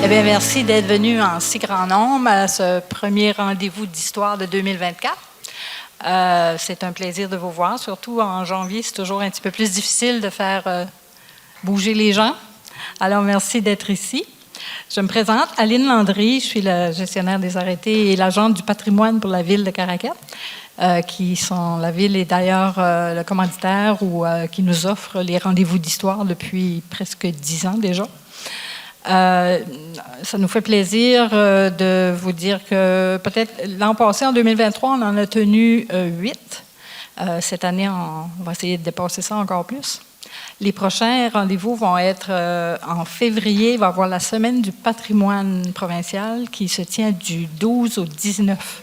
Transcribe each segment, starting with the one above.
Eh bien, merci d'être venu en si grand nombre à ce premier rendez-vous d'histoire de 2024. C'est un plaisir de vous voir, surtout en janvier, c'est toujours un petit peu plus difficile de faire bouger les gens. Alors, merci d'être ici. Je me présente, Aline Landry, je suis la gestionnaire des arrêtés et l'agente du patrimoine pour la ville de Caraquet, la ville est d'ailleurs le commanditaire qui nous offre les rendez-vous d'histoire depuis presque 10 ans déjà. Ça nous fait plaisir de vous dire que peut-être l'an passé, en 2023, on en a tenu 8. Cette année, on va essayer de dépasser ça encore plus. Les prochains rendez-vous vont être en février. Il va y avoir la semaine du patrimoine provincial qui se tient du 12 au 19.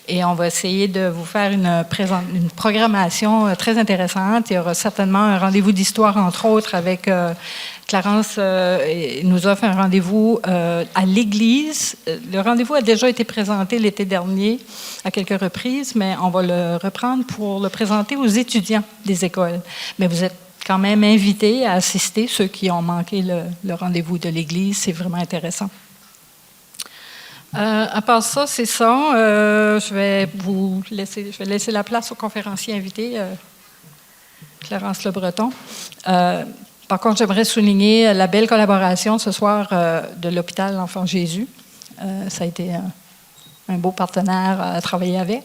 Et on va essayer de vous faire une programmation très intéressante. Il y aura certainement un rendez-vous d'histoire, entre autres, avec Clarence nous offre un rendez-vous à l'église. Le rendez-vous a déjà été présenté l'été dernier à quelques reprises, mais on va le reprendre pour le présenter aux étudiants des écoles. Mais vous êtes quand même invités à assister, ceux qui ont manqué le rendez-vous de l'église. C'est vraiment intéressant. À part ça, c'est ça. Je vais laisser la place aux conférenciers invités, Clarence Le Breton. Par contre, j'aimerais souligner la belle collaboration ce soir de l'hôpital L'Enfant Jésus. Ça a été un beau partenaire à travailler avec.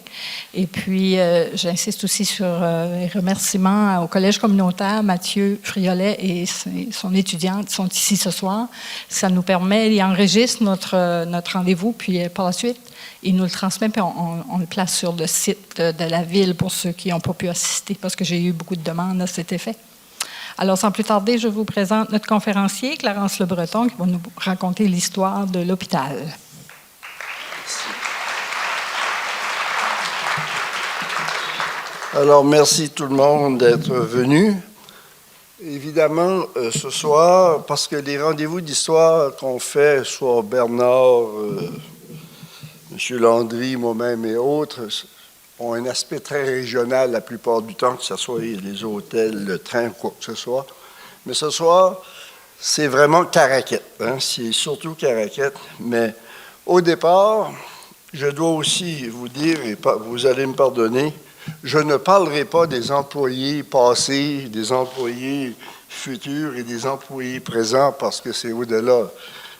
Et puis, j'insiste aussi sur les remerciements au Collège communautaire. Mathieu Friolet et son étudiante sont ici ce soir. Ça nous permet, ils enregistrent notre rendez-vous, puis par la suite, ils nous le transmettent, puis on le place sur le site de la ville pour ceux qui n'ont pas pu assister, parce que j'ai eu beaucoup de demandes à cet effet. Alors, sans plus tarder, je vous présente notre conférencier, Clarence Le Breton, qui va nous raconter l'histoire de l'hôpital. Alors, merci tout le monde d'être venu. Évidemment, ce soir, parce que les rendez-vous d'histoire qu'on fait, soit Bernard, M. Landry, moi-même et autres, ont un aspect très régional la plupart du temps, que ce soit les hôtels, le train, quoi que ce soit. Mais ce soir, c'est vraiment Caraquet. Hein? C'est surtout Caraquet. Mais au départ, je dois aussi vous dire, et vous allez me pardonner, je ne parlerai pas des employés passés, des employés futurs et des employés présents, parce que c'est au-delà.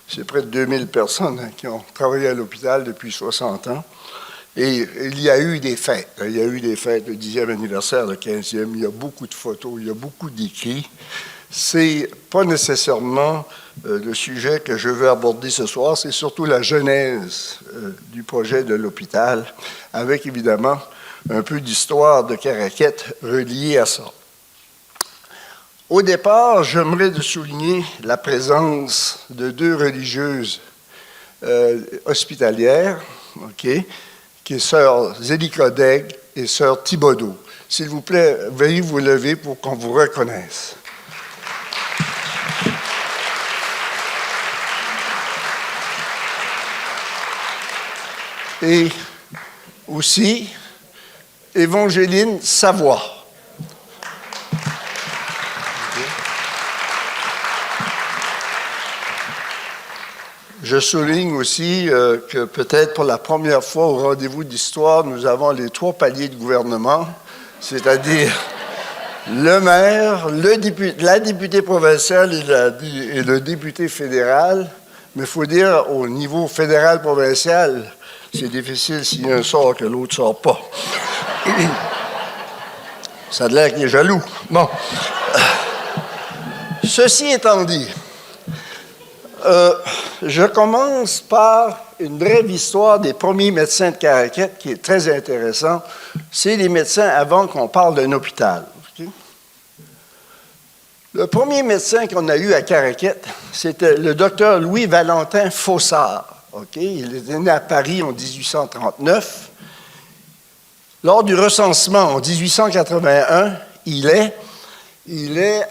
C'est près de 2000 personnes qui ont travaillé à l'hôpital depuis 60 ans. Et il y a eu des fêtes. Il y a eu des fêtes, le 10e anniversaire, le 15e. Il y a beaucoup de photos, il y a beaucoup d'écrits. C'est pas nécessairement le sujet que je veux aborder ce soir. C'est surtout la genèse du projet de l'hôpital, avec évidemment un peu d'histoire de Caraquet reliée à ça. Au départ, j'aimerais souligner la présence de 2 religieuses hospitalières, qui est sœur Zélie Codeg et sœur Thibodeau. S'il vous plaît, veuillez vous lever pour qu'on vous reconnaisse. Et aussi, Évangéline Savoie. Je souligne aussi que peut-être pour la première fois au rendez-vous d'histoire, nous avons les 3 paliers de gouvernement, c'est-à-dire le maire, la députée provinciale et le député fédéral. Mais il faut dire, au niveau fédéral-provincial, c'est difficile s'il y a un sort que l'autre ne sort pas. Ça a l'air qu'il est jaloux. Bon. Ceci étant dit, je commence par une brève histoire des premiers médecins de Caraquet qui est très intéressant. C'est les médecins avant qu'on parle d'un hôpital. Okay? Le premier médecin qu'on a eu à Caraquet, c'était le docteur Louis-Valentin Fossard. Okay? Il est né à Paris en 1839. Lors du recensement en 1881, il est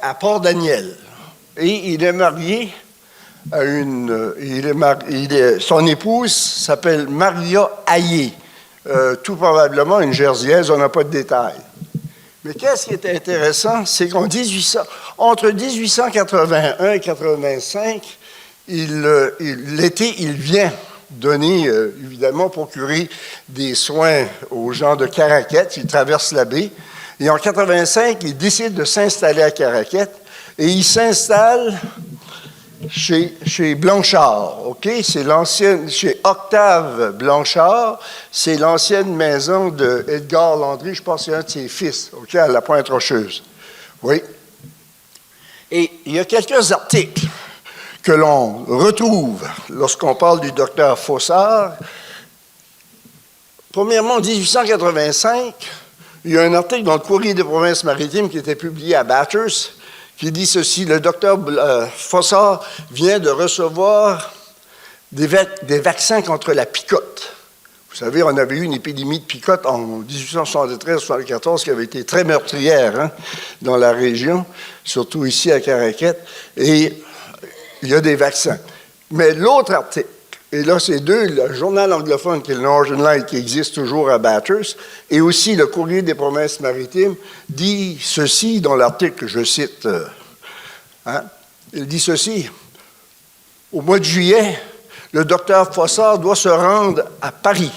à Port-Daniel. Et il est marié à son épouse s'appelle Maria Hayé, tout probablement une Jersiaise, on n'a pas de détails. Mais qu'est-ce qui est intéressant, c'est qu'entre 1881 et 1885, l'été, il vient donner, évidemment, procurer des soins aux gens de Caraquette. Il traverse la baie. Et en 85, il décide de s'installer à Caraquette. Et il s'installe chez Blanchard, OK? C'est l'ancienne, chez Octave Blanchard, c'est l'ancienne maison de Edgar Landry, je pense que c'est un de ses fils, OK, à la Pointe-Rocheuse. Oui. Et il y a quelques articles que l'on retrouve lorsqu'on parle du docteur Fossard. Premièrement, en 1885, il y a un article dans le Courrier des Provinces-Maritimes qui était publié à Bathurst, qui dit ceci: le docteur Fossard vient de recevoir des vaccins contre la picote. Vous savez, on avait eu une épidémie de picote en 1873-1874 qui avait été très meurtrière dans la région, surtout ici à Caraquette, et il y a des vaccins. Mais l'autre article, et là c'est le journal anglophone qui est le Northern Light qui existe toujours à Bathurst, et aussi le Courrier des Provinces-Maritimes, dit ceci dans l'article que je cite. Il dit ceci: au mois de juillet, le docteur Fossard doit se rendre à Paris,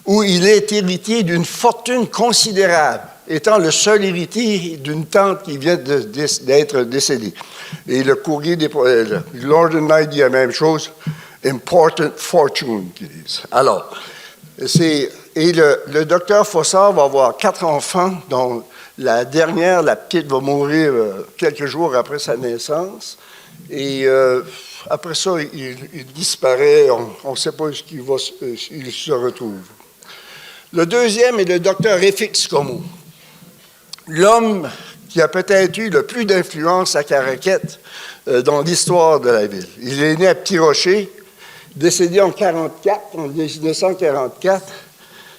où il est héritier d'une fortune considérable, étant le seul héritier d'une tante qui vient d'être décédée. Et le Courrier des Northern Light dit la même chose, important fortune, qu'ils disent. Alors, le docteur Fossard va avoir 4 enfants, dont la dernière, la petite, va mourir quelques jours après sa naissance. Et après ça, il disparaît. On ne sait pas où il se retrouve. Le deuxième est le docteur Réfix Comeau, l'homme qui a peut-être eu le plus d'influence à Caraquette dans l'histoire de la ville. Il est né à Petit-Rocher, décédé en 1944.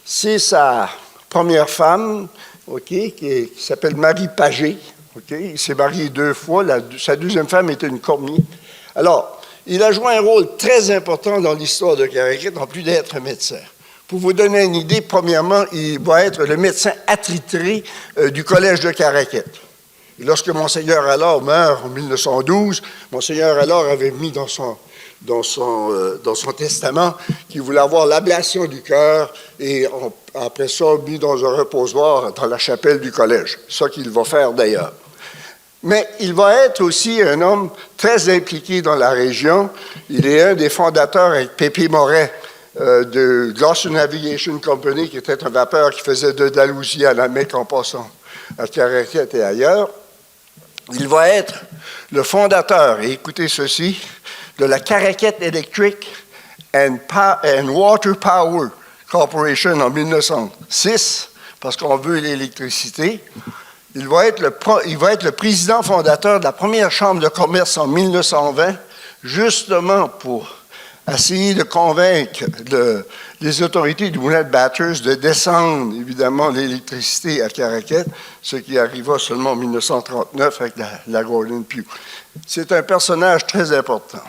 C'est sa première femme, OK, qui s'appelle Marie Pagé. OK, il s'est marié 2 fois. Sa deuxième femme était une cormier. Alors, il a joué un rôle très important dans l'histoire de Caraquette, en plus d'être médecin. Pour vous donner une idée, premièrement, il va être le médecin attitré du Collège de Caraquette. Et lorsque Monseigneur Allard meurt en 1912, Monseigneur Allard avait mis dans son testament qu'il voulait avoir l'ablation du cœur et après ça, mis dans un reposoir dans la chapelle du collège. C'est ça qu'il va faire d'ailleurs. Mais il va être aussi un homme très impliqué dans la région. Il est un des fondateurs avec Pépé Moret de Gloucester Navigation Company, qui était un vapeur qui faisait de Dalhousie à la Mecque en passant à Caraquette et ailleurs. Il va être le fondateur, et écoutez ceci, de la Caraquette Electric and Water Power Corporation en 1906, parce qu'on veut l'électricité. Il va être le président fondateur de la première chambre de commerce en 1920, justement pour essayer de convaincre les autorités du moulin de Bathurst de descendre, évidemment, l'électricité à Caraquette, ce qui arriva seulement en 1939 avec la Gordon Pugh. C'est un personnage très important.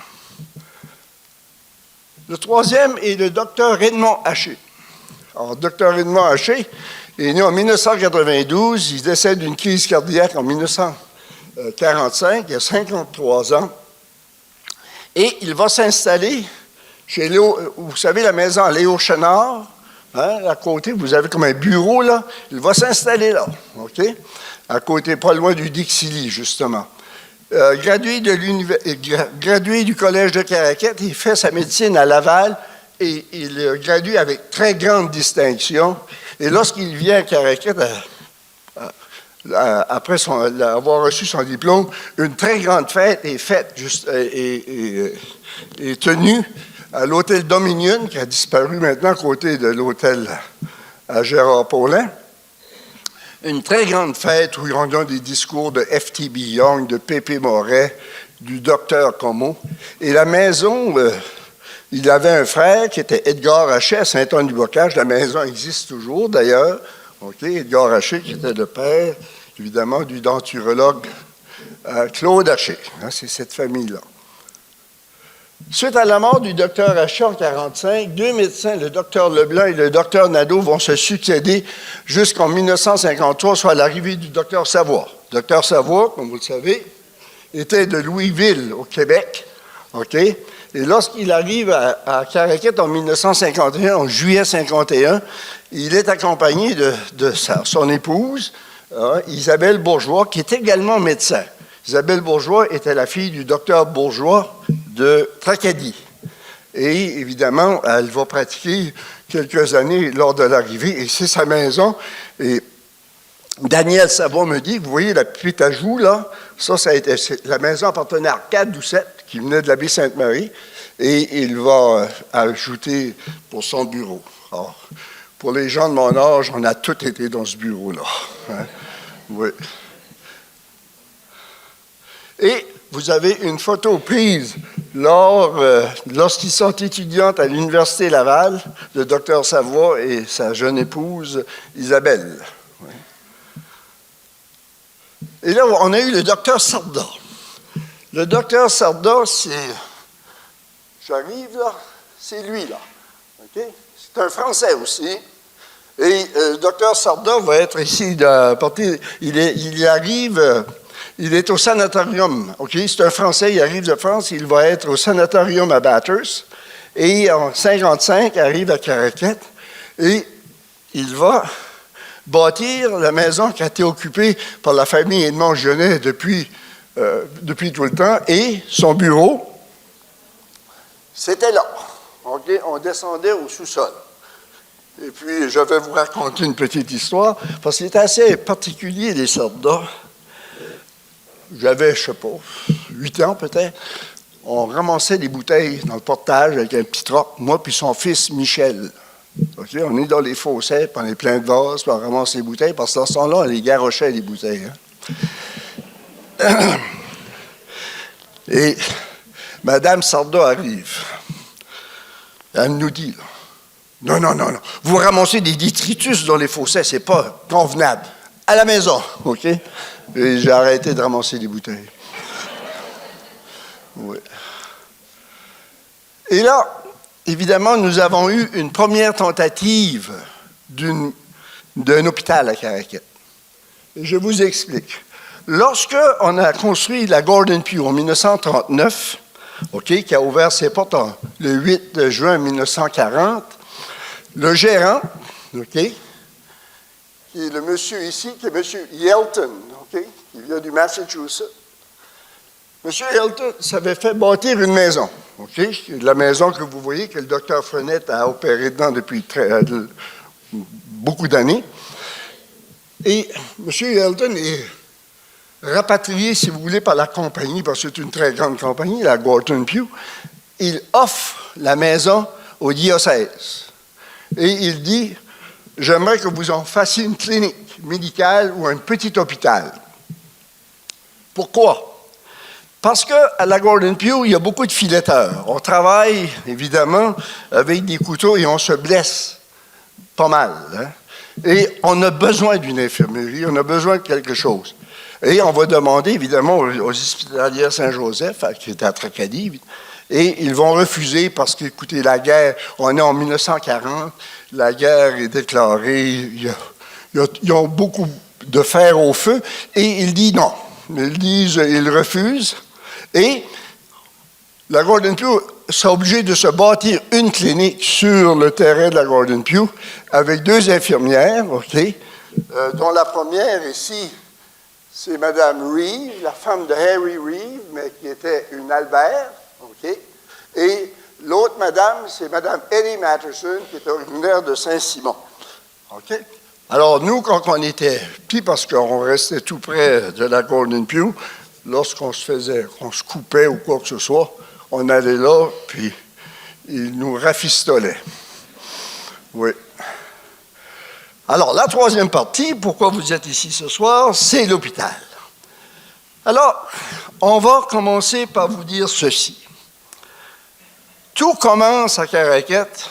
Le troisième est le docteur Edmond Haché. Alors, docteur Edmond Haché est né en 1992, il décède d'une crise cardiaque en 1945, il a 53 ans, et il va s'installer chez Léo, vous savez, la maison à Léo Chenard, à côté, vous avez comme un bureau, là, il va s'installer là, OK? À côté, pas loin du Dixilly, justement. Gradué du Collège de Caraquette, il fait sa médecine à Laval et il gradue avec très grande distinction. Et lorsqu'il vient à Caraquette, après avoir reçu son diplôme, une très grande fête est faite est tenue à l'hôtel Dominion, qui a disparu maintenant à côté de l'hôtel à Gérard-Paulin. Une très grande fête où ils ont des discours de F.T.B. Young, de Pépé Moret, du docteur Comeau. Et la maison, il avait un frère qui était Edgar Haché à Saint-Anne-du-Bocage. La maison existe toujours, d'ailleurs. OK, Edgar Haché, qui était le père, évidemment, du denturologue Claude Haché. C'est cette famille-là. Suite à la mort du docteur Haché en 1945, 2 médecins, le docteur Leblanc et le docteur Nadeau, vont se succéder jusqu'en 1953, soit à l'arrivée du docteur Savoie. Le docteur Savoie, comme vous le savez, était de Louisville, au Québec, OK? Et lorsqu'il arrive à Caraquette en 1951, en juillet 51, il est accompagné de son épouse, Isabelle Bourgeois, qui est également médecin. Isabelle Bourgeois était la fille du docteur Bourgeois de Tracadie. Et évidemment, elle va pratiquer quelques années lors de l'arrivée, et c'est sa maison. Et Daniel Savoie me dit, vous voyez la petite ajout là, ça a été, la maison appartenait à Arcade Doucette, qui venait de l'abbaye Sainte-Marie, et il va ajouter pour son bureau. Alors, pour les gens de mon âge, on a tous été dans ce bureau-là. Hein? Oui. Et vous avez une photo prise lorsqu'ils sont étudiantes à l'Université Laval, le docteur Savoie et sa jeune épouse Isabelle. Oui. Et là, on a eu le docteur Sarda. Le docteur Sarda, j'arrive là, c'est lui là. Okay? C'est un Français aussi. Et le docteur Sarda va être ici, il arrive, il est au sanatorium. Okay? C'est un Français, il arrive de France, il va être au sanatorium à Bathurst. Et en 1955, arrive à Caraquette. Et il va bâtir la maison qui a été occupée par la famille Edmond-Genet depuis tout le temps. Et son bureau, c'était là. Okay? On descendait au sous-sol. Et puis, je vais vous raconter une petite histoire, parce qu'il est assez particulier, les Sarda. J'avais, je ne sais pas, 8 ans peut-être. On ramassait des bouteilles dans le portage avec un petit troc, moi puis son fils Michel. Okay? On est dans les fossés, puis on est plein de vases, puis on ramasse les bouteilles, parce que dans ce temps-là, on les garochait, les bouteilles. Hein? Et Mme Sarda arrive. Elle nous dit, là, non. Vous ramassez des détritus dans les fossés, c'est pas convenable. À la maison, OK? Et j'ai arrêté de ramasser des bouteilles. Oui. Et là, évidemment, nous avons eu une première tentative d'un hôpital à Caraquette. Et je vous explique. Lorsque on a construit la Gordon Pugh en 1939, OK, qui a ouvert ses portes le 8 juin 1940, le gérant, OK, qui est le monsieur ici, qui est M. Yelton, OK, qui vient du Massachusetts. M. Yelton s'avait fait bâtir une maison, OK, la maison que vous voyez, que le docteur Frenette a opéré dedans depuis beaucoup d'années. Et M. Yelton est rapatrié, si vous voulez, par la compagnie, parce que c'est une très grande compagnie, la Gordon Pugh. Il offre la maison au diocèse. Et il dit, j'aimerais que vous en fassiez une clinique médicale ou un petit hôpital. Pourquoi? Parce qu'à la Gordon Pugh, il y a beaucoup de filetteurs. On travaille, évidemment, avec des couteaux et on se blesse pas mal. Hein? Et on a besoin d'une infirmerie, on a besoin de quelque chose. Et on va demander, évidemment, aux hospitalières Saint-Joseph, qui est à Tracadie, et ils vont refuser parce qu'écoutez, la guerre, on est en 1940, la guerre est déclarée, ils ont beaucoup de fer au feu, et ils disent non. Ils refusent, et la Gordon Pugh sera obligée de se bâtir une clinique sur le terrain de la Gordon Pugh avec 2 infirmières, OK, dont la première ici, c'est Mme Reeve, la femme de Harry Reeve, mais qui était une Albert, OK? Et l'autre madame, c'est Mme Eddie Matterson, qui est originaire de Saint-Simon, OK? Alors, nous, quand on était petits, parce qu'on restait tout près de la Gordon Pugh, lorsqu'on se coupait ou quoi que ce soit, on allait là, puis ils nous rafistolaient. Oui. Alors, la troisième partie, pourquoi vous êtes ici ce soir, c'est l'hôpital. Alors, on va commencer par vous dire ceci. Tout commence à Caraquette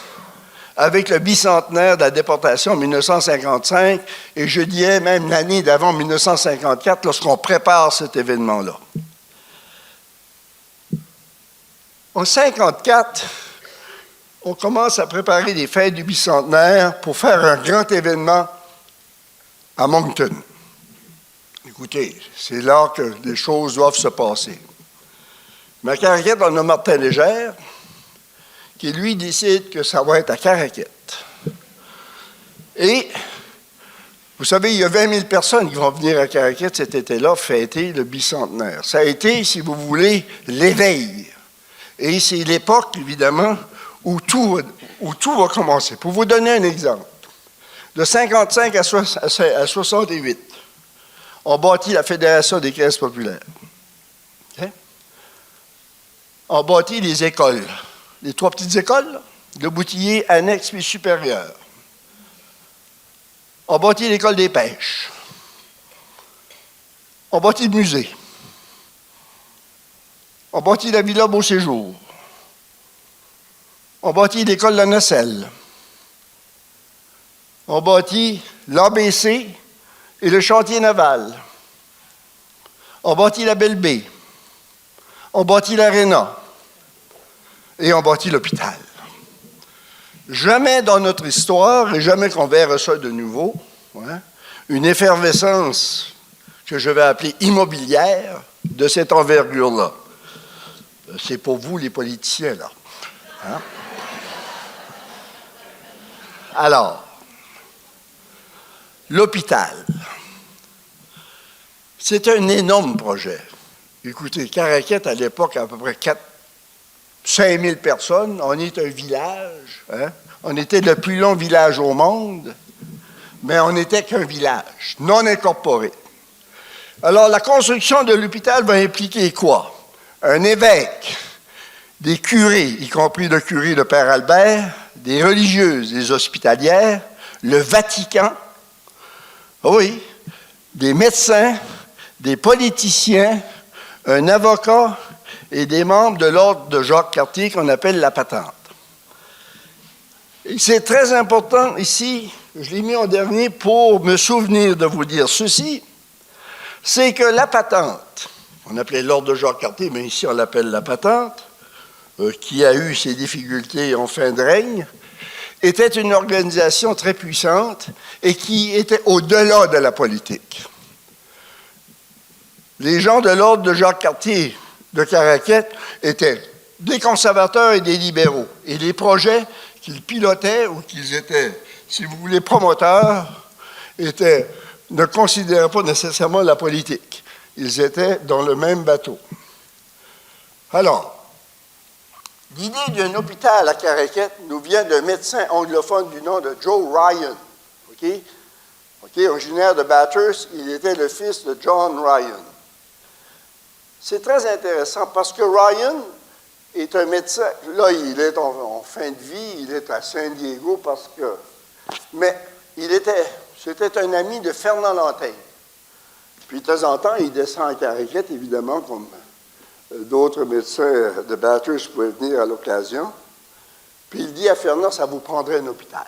avec le bicentenaire de la déportation en 1955, et je dirais même l'année d'avant, 1954, lorsqu'on prépare cet événement-là. En 1954, on commence à préparer les fêtes du bicentenaire pour faire un grand événement à Moncton. Écoutez, c'est là que les choses doivent se passer. Mais à Caraquette, on a Martin Légère, qui lui décide que ça va être à Caraquette. Et, vous savez, il y a 20 000 personnes qui vont venir à Caraquette cet été-là fêter le bicentenaire. Ça a été, si vous voulez, l'éveil. Et c'est l'époque, évidemment, où tout va commencer. Pour vous donner un exemple, de 55 à 68, on bâtit la Fédération des caisses populaires. Okay? On bâtit les écoles, les 3 petites écoles, là, le Boutillier, annexe puis supérieur. On bâtit l'école des pêches. On bâtit le musée. On bâtit la Villa Beau Séjour. On bâtit l'école de la Nacelle. On bâtit l'ABC et le chantier naval. On bâtit la Belle Baie. On bâtit l'Aréna. Et on bâtit l'hôpital. Jamais dans notre histoire, et jamais qu'on verra ça de nouveau, hein, une effervescence que je vais appeler immobilière de cette envergure-là. C'est pour vous, les politiciens, là. Hein? Alors, l'hôpital. C'est un énorme projet. Écoutez, Caraquette, à l'époque, à peu près 5 000 personnes. On est un village. Hein? On était le plus long village au monde, mais on n'était qu'un village, non incorporé. Alors, la construction de l'hôpital va impliquer quoi? Un évêque, des curés, y compris le curé de Père Albert, des religieuses, des hospitalières, le Vatican, oui, des médecins, des politiciens, un avocat et des membres de l'ordre de Jacques-Cartier qu'on appelle la patente. Et c'est très important ici, je l'ai mis en dernier pour me souvenir de vous dire ceci, c'est que la patente, on appelait l'ordre de Jacques-Cartier, mais ici on l'appelle la patente, qui a eu ses difficultés en fin de règne, était une organisation très puissante et qui était au-delà de la politique. Les gens de l'ordre de Jacques-Cartier de Caraquette étaient des conservateurs et des libéraux. Et les projets qu'ils pilotaient ou qu'ils étaient, si vous voulez, promoteurs, ne considéraient pas nécessairement la politique. Ils étaient dans le même bateau. Alors, l'idée d'un hôpital à Caraquette nous vient d'un médecin anglophone du nom de Joe Ryan. Originaire de Bathurst, il était le fils de John Ryan. C'est très intéressant parce que Ryan est un médecin. Là, il est en fin de vie, il est à San Diego mais c'était un ami de Fernand Lantaigne. Puis de temps en temps, il descend à Caraquette, évidemment, comme d'autres médecins de Bathurst pouvaient venir à l'occasion. Puis il dit à Fernand, ça vous prendrait un hôpital.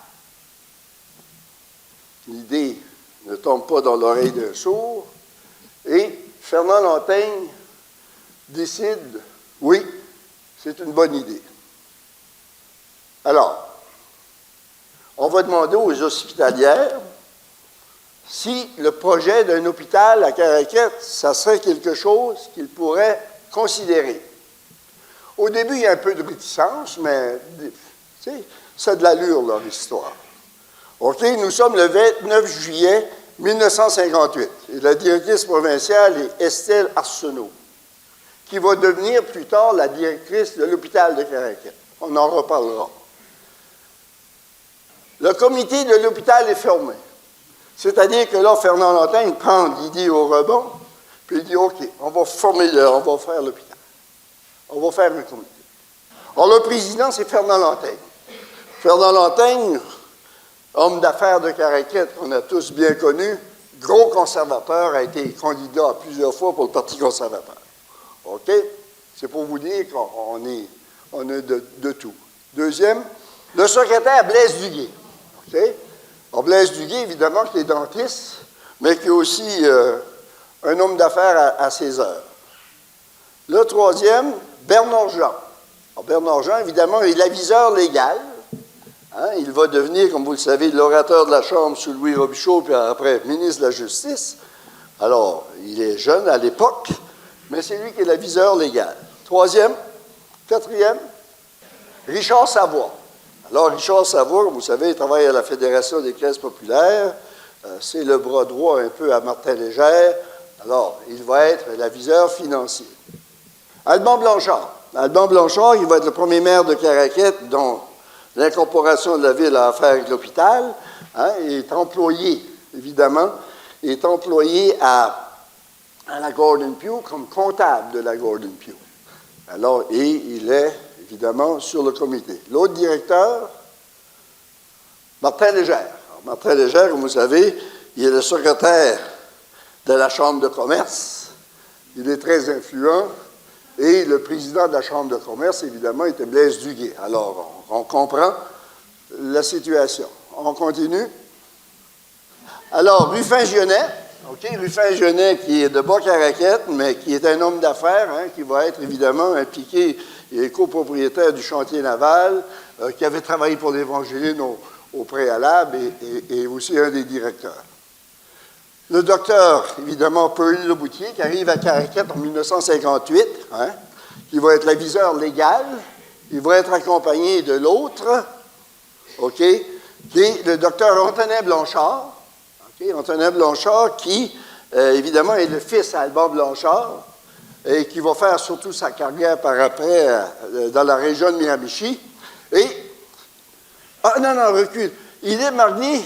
L'idée ne tombe pas dans l'oreille d'un sourd. Et Fernand Lantaigne décide, oui, c'est une bonne idée. Alors, on va demander aux hospitalières si le projet d'un hôpital à Caraquette, ça serait quelque chose qu'ils pourraient considérer. Au début, il y a un peu de réticence, mais ça a de l'allure, leur histoire. OK, nous sommes le 29 juillet 1958, et la directrice provinciale est Estelle Arsenault, qui va devenir plus tard la directrice de l'hôpital de Caraquette. On en reparlera. Le comité de l'hôpital est formé. C'est-à-dire que là, Fernand Lantaigne prend l'idée au rebond, puis il dit, OK, on va faire l'hôpital. On va faire un comité. Alors, le président, c'est Fernand Lantaigne. Fernand Lantaigne, homme d'affaires de Caraquette, qu'on a tous bien connu, gros conservateur, a été candidat plusieurs fois pour le Parti conservateur. OK? C'est pour vous dire qu'on a de tout. Deuxième, le secrétaire Blaise Duguay. OK? Alors, Blaise Duguay, évidemment, qui est dentiste, mais qui est aussi un homme d'affaires à ses heures. Le troisième, Bernard Jean. Alors, Bernard Jean, évidemment, est l'aviseur légal. Hein? Il va devenir, comme vous le savez, l'orateur de la Chambre sous Louis Robichaud, puis après, ministre de la Justice. Alors, il est jeune à l'époque, mais c'est lui qui est l'aviseur légal. Troisième, quatrième, Richard Savoie. Alors, Richard Savoie, vous savez, il travaille à la Fédération des caisses populaires. C'est le bras droit un peu à Martin Légère. Alors, il va être l'aviseur financier. Alban Blanchard. Alban Blanchard, il va être le premier maire de Caraquette, dont l'incorporation de la ville a affaire avec l'hôpital. Hein, il est employé, évidemment, il est employé à la Gordon Pugh comme comptable de la Gordon Pugh. Alors, et il est, évidemment, sur le comité. L'autre directeur, Martin Légère. Alors, Martin Légère, comme vous savez, il est le secrétaire de la Chambre de commerce. Il est très influent. Et le président de la Chambre de commerce, évidemment, était Blaise Duguay. Alors, on comprend la situation. On continue. Alors, Ruffin-Gionet, Ruffin-Gionet qui est de Bas-Caraquette, mais qui est un homme d'affaires, hein, qui va être évidemment impliqué, il est copropriétaire du chantier naval, qui avait travaillé pour l'Évangéline au préalable et aussi un des directeurs. Le docteur, évidemment, Paul Leboutier, qui arrive à Caraquette en 1958, hein, qui va être l'aviseur légal, il va être accompagné de l'autre, qui est le docteur Antonin Blanchard, Antonin Blanchard, qui, évidemment, est le fils d'Alban Blanchard, et qui va faire surtout sa carrière par après dans la région de Miramichi. Recule. Il est marié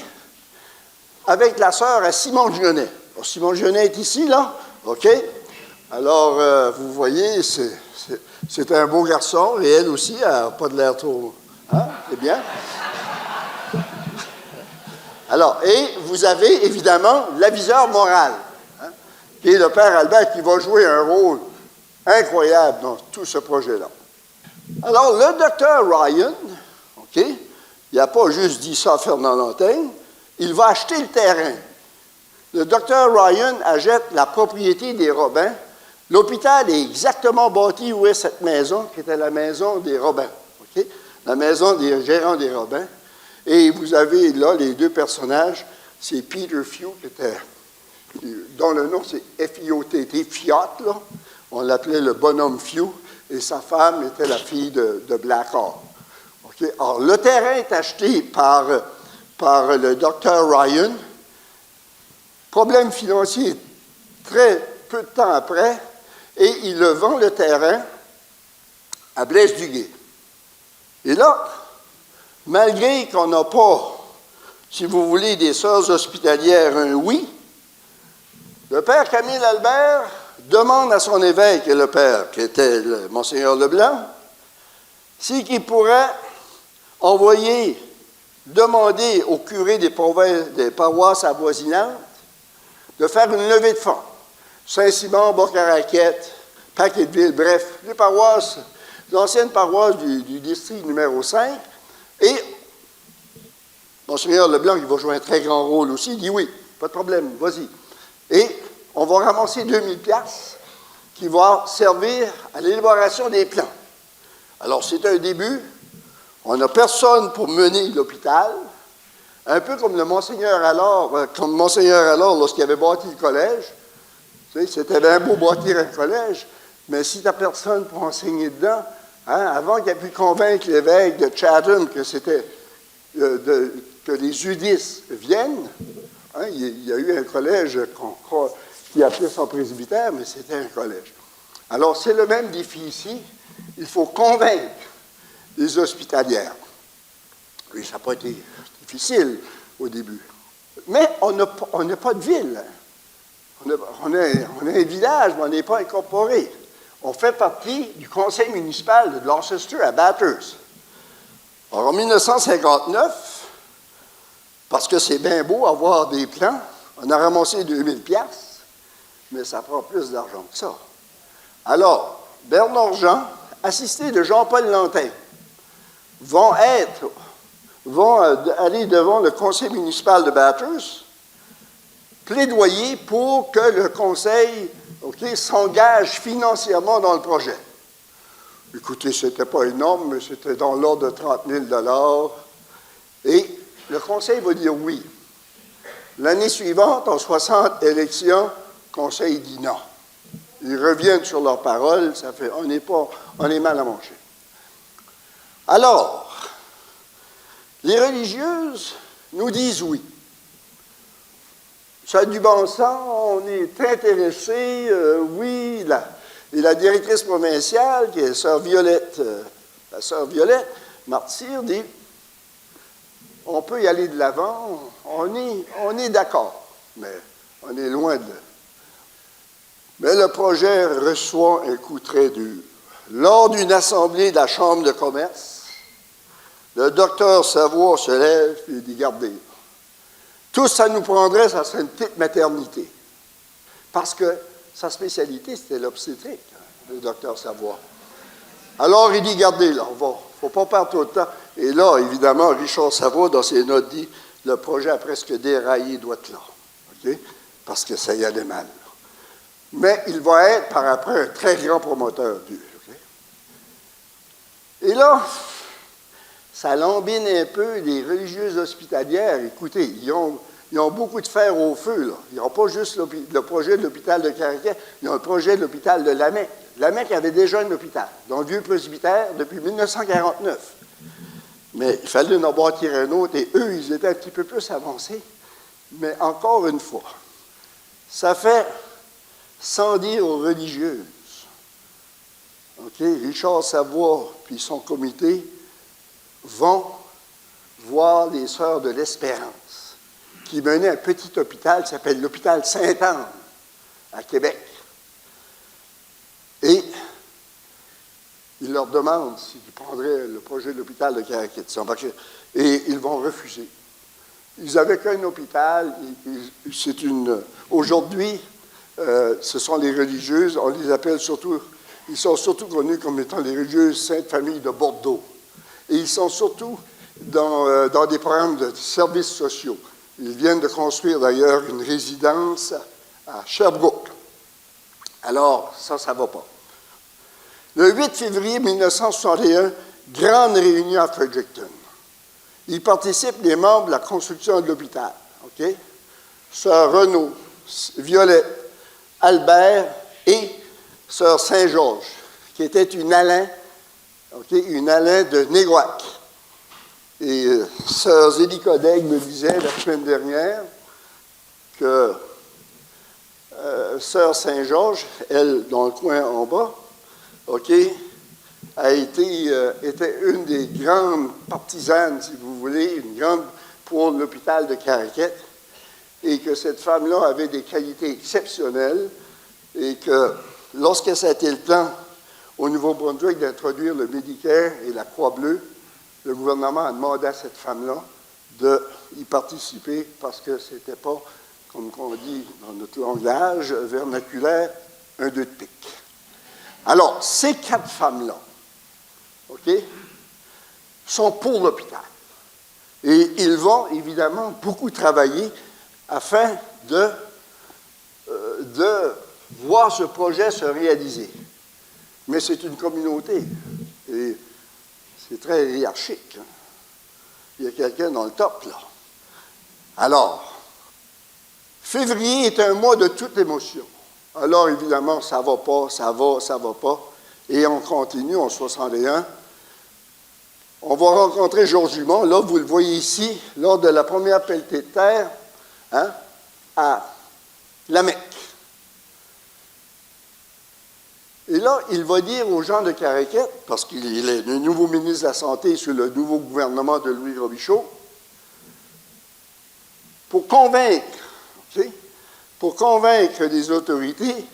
avec la sœur à Simon Gionet. Alors, Simon Gionet est ici, là, OK? Alors, vous voyez, c'est un beau garçon, et elle aussi, elle n'a pas de l'air trop... Hein? C'est bien? Alors, et vous avez évidemment l'aviseur moral, hein, qui est le père Albert, qui va jouer un rôle incroyable dans tout ce projet-là. Alors, le docteur Ryan, il n'a pas juste dit ça à Fernand Lantaigne, il va acheter le terrain. Le docteur Ryan achète la propriété des Robins. L'hôpital est exactement bâti où est cette maison, qui était la maison des Robins, la maison des gérants des Robins. Et vous avez là les deux personnages, c'est Peter Few, dont le nom c'est F-I-O-T-T, Fiat, là. On l'appelait le bonhomme Few, et sa femme était la fille de Blackhawk. Alors, le terrain est acheté par le docteur Ryan. Problème financier, très peu de temps après, et il le vend le terrain à Blaise Duguay. Et là, malgré qu'on n'a pas, si vous voulez, des sœurs hospitalières, un oui, le père Camille Albert demande à son évêque, et le père, qui était le Monseigneur Leblanc, qu'il pourrait demander au curé des paroisses avoisinantes de faire une levée de fonds. Saint-Simon, Bas-Caraquette, Paquetteville, bref, les paroisses, l'ancienne paroisse du district numéro 5. Et Monseigneur Leblanc, qui va jouer un très grand rôle aussi, dit oui, pas de problème, vas-y. Et on va ramasser 2000 piastres qui vont servir à l'élaboration des plans. Alors, c'est un début. On n'a personne pour mener l'hôpital, un peu comme le Monseigneur alors, lorsqu'il avait bâti le collège. Tu sais, c'était bien beau bâtir un collège, mais si tu n'as personne pour enseigner dedans, hein, avant qu'il ait pu convaincre l'évêque de Chatham que c'était que les Udis viennent, hein, il y a eu un collège qui appelait son presbytère, mais c'était un collège. Alors, c'est le même défi ici. Il faut convaincre les hospitalières. Oui, ça n'a pas été difficile au début. Mais on n'a pas de ville. On a un village, mais on n'est pas incorporé. On fait partie du conseil municipal de Gloucester à Bathurst. Alors, en 1959, parce que c'est bien beau avoir des plans, on a ramassé 2000 piastres, mais ça prend plus d'argent que ça. Alors, Bernard Jean, assisté de Jean-Paul Lantin, vont aller devant le conseil municipal de Bathurst, plaidoyer pour que le conseil s'engage financièrement dans le projet. Écoutez, ce n'était pas énorme, mais c'était dans l'ordre de 30 000 $. Et le conseil va dire oui. L'année suivante, en 60 élections, le conseil dit non. Ils reviennent sur leurs paroles, on est mal à manger. Alors, les religieuses nous disent oui. Ça a du bon sens, on est intéressé, oui. Et la directrice provinciale, qui est sœur Violette, la sœur Violette Martyr, dit on peut y aller de l'avant, on est d'accord, mais on est loin de. Mais le projet reçoit un coup très dur. Lors d'une assemblée de la Chambre de commerce, le docteur Savoie se lève et dit gardez. Tout ça nous prendrait, ça serait une petite maternité. Parce que sa spécialité, c'était l'obstétrique, le docteur Savoie. Alors, il dit, gardez, là, il ne faut pas perdre trop de temps. Et là, évidemment, Richard Savoie, dans ses notes, dit, le projet a presque déraillé doit-là. OK? Parce que ça y allait mal. Là. Mais il va être, par après, un très grand promoteur du. Okay? Et là, ça lambine un peu les religieuses hospitalières. Écoutez, ils ont beaucoup de fer au feu. Là. Ils n'ont pas juste le projet de l'hôpital de Caraquet, ils ont le projet de l'hôpital de Lamec. Lamec avait déjà un hôpital, dans le vieux presbytère, depuis 1949. Mais il fallait en bâtir un autre, et eux, ils étaient un petit peu plus avancés. Mais encore une fois, ça fait sans dire aux religieuses. OK? Richard Savoie puis son comité vont voir les Sœurs de l'Espérance, qui menaient un petit hôpital qui s'appelle l'hôpital Sainte-Anne, à Québec. Et ils leur demandent s'ils prendraient le projet de l'hôpital de Caraquet. Et ils vont refuser. Ils n'avaient qu'un hôpital. Aujourd'hui, ce sont les religieuses, on les appelle surtout, ils sont surtout connus comme étant les religieuses Sainte Famille de Bordeaux. Et ils sont surtout dans des programmes de services sociaux. Ils viennent de construire d'ailleurs une résidence à Sherbrooke. Alors, ça ne va pas. Le 8 février 1961, grande réunion à Fredericton. Y participent les membres de la construction de l'hôpital. OK? Sœur Renaud, Violette, Albert et Sœur Saint-Georges, qui était une Alain, une Alain de Néguac. Et Sœur Zélie Codègue me disait la semaine dernière que Sœur Saint-Georges, elle, dans le coin en bas, était une des grandes partisanes, si vous voulez, une grande pour l'hôpital de Caraquet, et que cette femme-là avait des qualités exceptionnelles, et que lorsque ça a été le temps au Nouveau-Brunswick d'introduire le Medicare et la Croix-Bleue, le gouvernement a demandé à cette femme-là d'y participer parce que ce n'était pas, comme on dit dans notre langage vernaculaire, un 2 de pique. Alors, ces 4 femmes-là, sont pour l'hôpital. Et ils vont évidemment beaucoup travailler afin de voir ce projet se réaliser. Mais c'est une communauté. Et c'est très hiérarchique. Hein? Il y a quelqu'un dans le top, là. Alors, février est un mois de toute émotion. Alors, évidemment, ça va pas, ça va pas. Et on continue en 61. On va rencontrer Georges Dumont. Là, vous le voyez ici, lors de la première pelletée de terre, hein, à Lamec. Et là, il va dire aux gens de Caraquet, parce qu'il est le nouveau ministre de la Santé sous le nouveau gouvernement de Louis Robichaud, pour convaincre les autorités,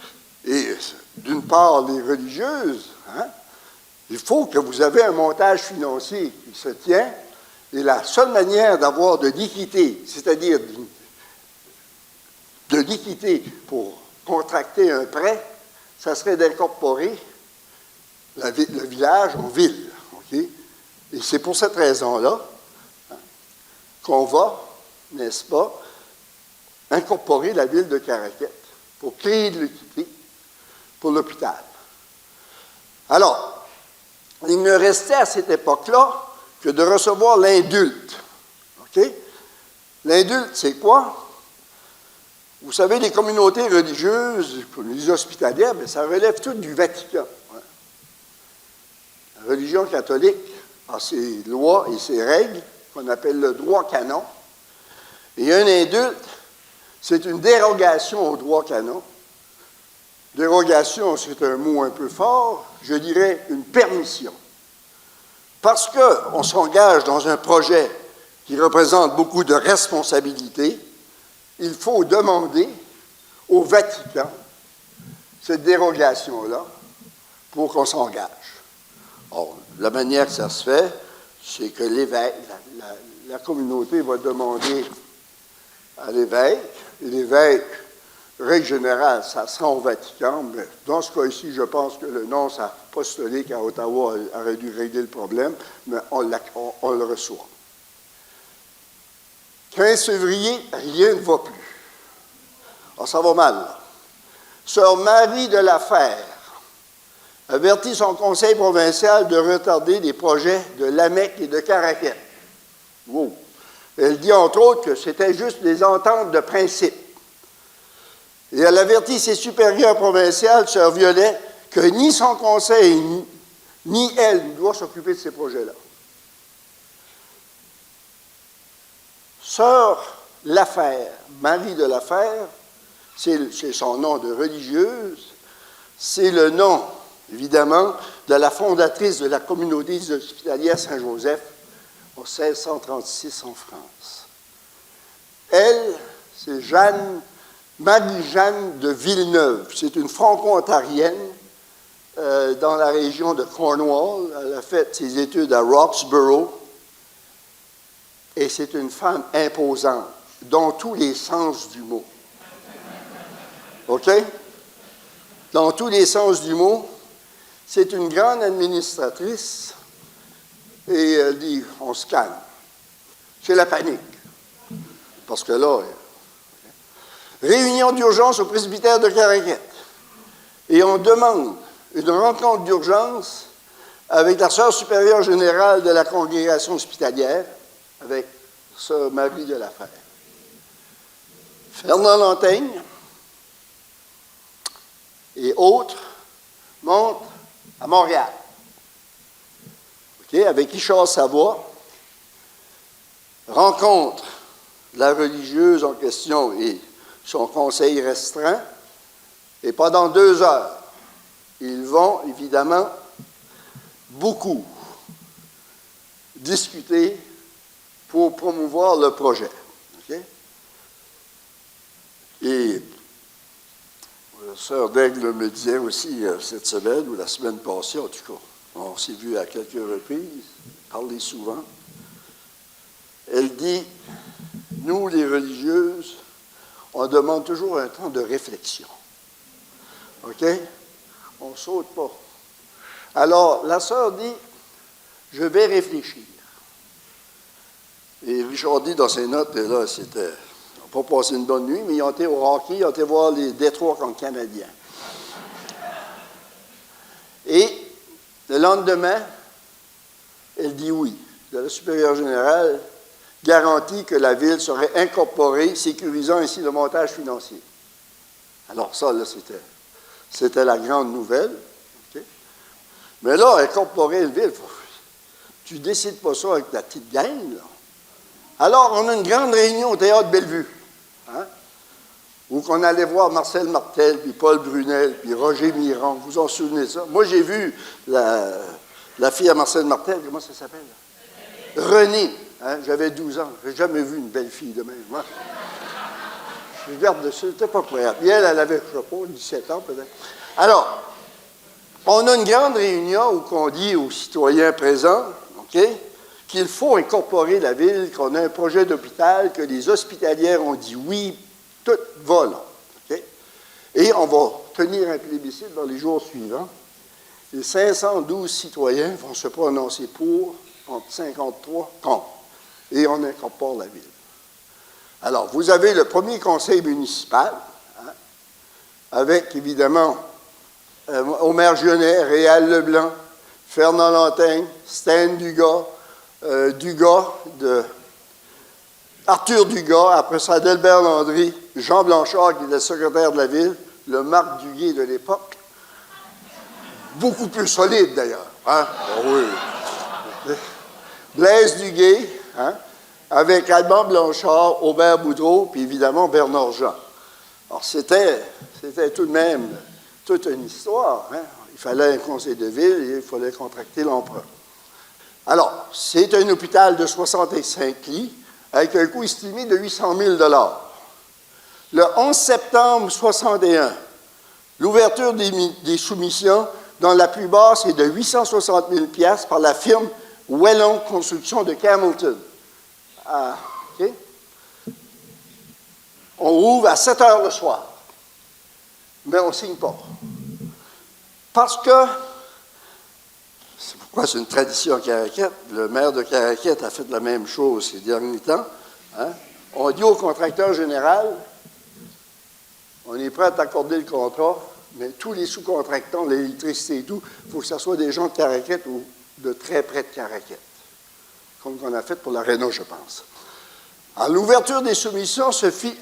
et d'une part les religieuses, hein, il faut que vous ayez un montage financier qui se tient, et la seule manière d'avoir de l'équité, c'est-à-dire de l'équité pour contracter un prêt, ça serait d'incorporer le village en ville. Okay? Et c'est pour cette raison-là qu'on va, n'est-ce pas, incorporer la ville de Caraquet pour créer de l'équité pour l'hôpital. Alors, il ne restait à cette époque-là que de recevoir l'indulte. Okay? L'indulte, c'est quoi? Vous savez, les communautés religieuses, les hospitalières, bien, ça relève tout du Vatican. Hein. La religion catholique a ses lois et ses règles, qu'on appelle le droit canon. Et un indulte, c'est une dérogation au droit canon. Dérogation, c'est un mot un peu fort, je dirais une permission. Parce qu'on s'engage dans un projet qui représente beaucoup de responsabilités, il faut demander au Vatican cette dérogation-là pour qu'on s'engage. Or, la manière que ça se fait, c'est que l'évêque, la communauté va demander à l'évêque, et l'évêque, règle générale, ça sera au Vatican, mais dans ce cas-ci, je pense que le nonce apostolique à Ottawa aurait dû régler le problème, mais on le reçoit. 15 février, rien ne va plus. Alors, ça va mal, là. Sœur Marie de la Fère avertit son conseil provincial de retarder les projets de Lamec et de Caraquet. Wow. Elle dit, entre autres, que c'était juste des ententes de principe. Et elle avertit ses supérieurs provinciales, Sœur Violet, que ni son conseil, ni elle ne doit s'occuper de ces projets-là. Sœur Lafère, Marie de Lafère, c'est son nom de religieuse, c'est le nom, évidemment, de la fondatrice de la communauté hospitalière Saint-Joseph en 1636 en France. Elle, c'est Marie-Jeanne de Villeneuve. C'est une franco-ontarienne dans la région de Cornwall. Elle a fait ses études à Roxborough. Et c'est une femme imposante, dans tous les sens du mot. OK? Dans tous les sens du mot, c'est une grande administratrice. Et elle dit, on se calme. C'est la panique. Parce que là, réunion d'urgence au presbytère de Caraquet. Et on demande une rencontre d'urgence avec la sœur supérieure générale de la congrégation hospitalière, avec sœur Marie de la Fère. Fernand Lantaigne et autres montent à Montréal. Okay, avec Richard Savoie, rencontre la religieuse en question et son conseil restreint, et pendant 2 heures, ils vont évidemment beaucoup discuter pour promouvoir le projet. Okay? Et la sœur Daigle me disait aussi cette semaine, ou la semaine passée en tout cas, on s'est vu à quelques reprises, parler souvent, elle dit, nous les religieuses, on demande toujours un temps de réflexion. OK? On ne saute pas. Alors, la sœur dit, je vais réfléchir. Et Richard dit dans ses notes, et là, c'était, on n'a pas passé une bonne nuit, mais ils ont été au hockey, ils ont été voir les Détroits contre Canadiens. Et le lendemain, elle dit oui. La supérieure générale garantit que la ville serait incorporée, sécurisant ainsi le montage financier. Alors ça, là, c'était la grande nouvelle. Okay? Mais là, incorporer une ville, tu ne décides pas ça avec ta petite gang, là. Alors, on a une grande réunion au Théâtre Bellevue, hein, où on allait voir Marcel Martel, puis Paul Brunel, puis Roger Miron. Vous vous en souvenez de ça? Moi, j'ai vu la fille à Marcel Martel, comment ça s'appelle? Renée. Hein, j'avais 12 ans. Je n'ai jamais vu une belle fille de même. Moi. Je regarde dessus, c'était pas croyable. Et elle avait, je ne sais pas, 17 ans peut-être. Alors, on a une grande réunion où on dit aux citoyens présents, OK, qu'il faut incorporer la ville, qu'on a un projet d'hôpital, que les hospitalières ont dit oui, tout va là. Okay? Et on va tenir un plébiscite dans les jours suivants. Les 512 citoyens vont se prononcer pour, entre 53 contre. Et on incorpore la ville. Alors, vous avez le premier conseil municipal, hein, avec évidemment Omer Genet, Réal Leblanc, Fernand Lantaigne, Stan Dugas, Arthur Dugas, après ça Delbert Landry, Jean Blanchard, qui était secrétaire de la ville, le Marc Duguay de l'époque, beaucoup plus solide d'ailleurs. Hein? Oh oui. Blaise Duguay, hein? Avec Alban Blanchard, Aubert Boudreau, puis évidemment Bernard Jean. Alors c'était tout de même toute une histoire. Hein? Il fallait un conseil de ville et il fallait contracter l'emprunt. Alors, c'est un hôpital de 65 lits avec un coût estimé de 800 000 $. Le 11 septembre 1961, l'ouverture des soumissions, dont la plus basse est de 860 000 $ par la firme Wellon Construction de Campbellton. Ah, OK? On ouvre à 7 heures le soir, mais on ne signe pas. Parce que, c'est pourquoi c'est une tradition à Caraquette, le maire de Caraquette a fait la même chose ces derniers temps. Hein? On dit au contracteur général, on est prêt à t'accorder le contrat, mais tous les sous-contractants, l'électricité et tout, il faut que ce soit des gens de Caraquette ou de très près de Caraquette. Comme qu'on a fait pour l'Aréna, je pense. Alors, l'ouverture des soumissions se fit